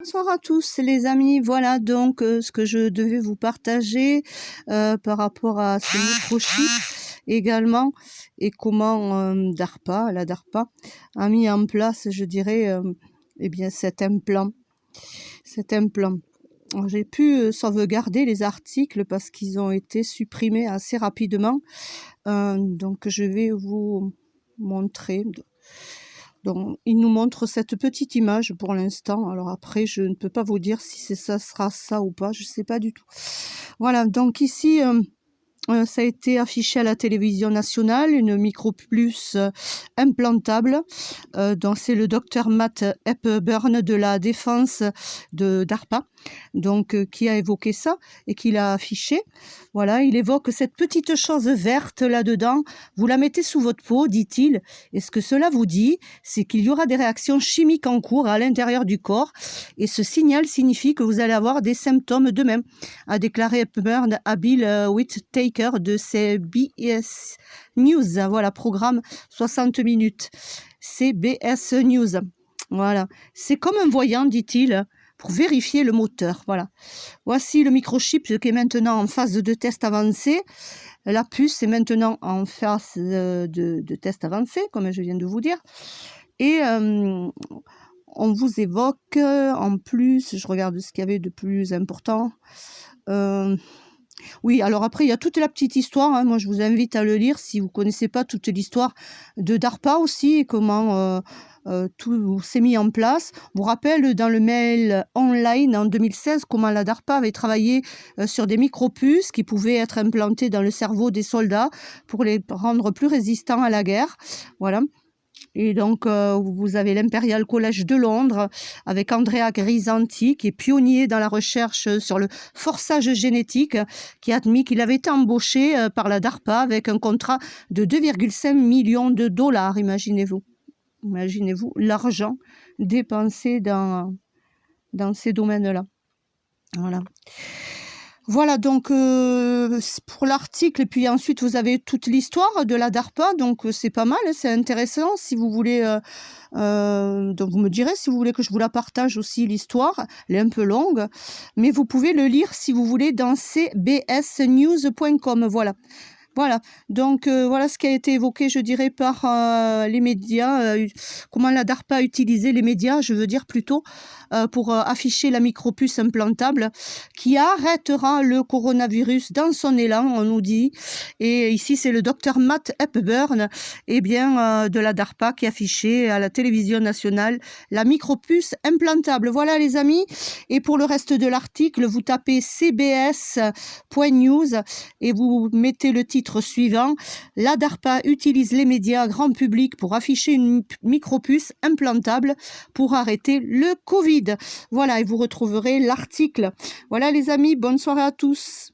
Bonsoir à tous les amis, voilà donc ce que je devais vous partager par rapport à ce microchip également et comment la DARPA a mis en place, je dirais, eh bien cet implant. J'ai pu sauvegarder les articles parce qu'ils ont été supprimés assez rapidement, donc je vais vous montrer. Donc, il nous montre cette petite image pour l'instant. Alors après, je ne peux pas vous dire si ça sera ça ou pas. Je ne sais pas du tout. Voilà, donc ici, ça a été affiché à la télévision nationale, une Micro Plus implantable. Donc c'est le docteur Matt Hepburn de la défense de DARPA, donc qui a évoqué ça et qui l'a affiché. Voilà, il évoque cette petite chose verte là-dedans. Vous la mettez sous votre peau, dit-il. Et ce que cela vous dit, c'est qu'il y aura des réactions chimiques en cours à l'intérieur du corps. Et ce signal signifie que vous allez avoir des symptômes de même, a déclaré Hepburn à Bill Whittaker de CBS News. Voilà, programme 60 minutes. CBS News. Voilà, c'est comme un voyant, dit-il, pour vérifier le moteur. Voilà. Voici le microchip qui est maintenant en phase de test avancé. La puce est maintenant en phase de test avancé, comme je viens de vous dire. Et on vous évoque, en plus, je regarde ce qu'il y avait de plus important. Oui, alors après, il y a toute la petite histoire. Hein. Moi, je vous invite à le lire si vous ne connaissez pas toute l'histoire de DARPA aussi et comment tout s'est mis en place. On vous rappelle dans le mail online en 2016 comment la DARPA avait travaillé sur des micropuces qui pouvaient être implantées dans le cerveau des soldats pour les rendre plus résistants à la guerre. Voilà. Et donc, vous avez l'Imperial College de Londres avec Andrea Grisanti, qui est pionnier dans la recherche sur le forçage génétique, qui a admis qu'il avait été embauché par la DARPA avec un contrat de 2,5 millions de dollars. Imaginez-vous l'argent dépensé dans ces domaines-là. Voilà. Voilà donc pour l'article, et puis ensuite vous avez toute l'histoire de la DARPA, donc c'est pas mal, c'est intéressant. Si vous voulez, donc vous me direz si vous voulez que je vous la partage aussi, l'histoire, elle est un peu longue, mais vous pouvez le lire si vous voulez dans cbsnews.com, voilà. Voilà, donc voilà ce qui a été évoqué, je dirais, par les médias, comment la DARPA a utilisé les médias, je veux dire plutôt, pour afficher la micropuce implantable qui arrêtera le coronavirus dans son élan, on nous dit. Et ici, c'est le docteur Matt Hepburn de la DARPA qui affichait à la télévision nationale la micropuce implantable. Voilà les amis, et pour le reste de l'article, vous tapez cbs.news et vous mettez le titre suivant: la DARPA utilise les médias grand public pour afficher une micropuce implantable pour arrêter le Covid. Voilà, et vous retrouverez l'article. Voilà les amis, bonne soirée à tous.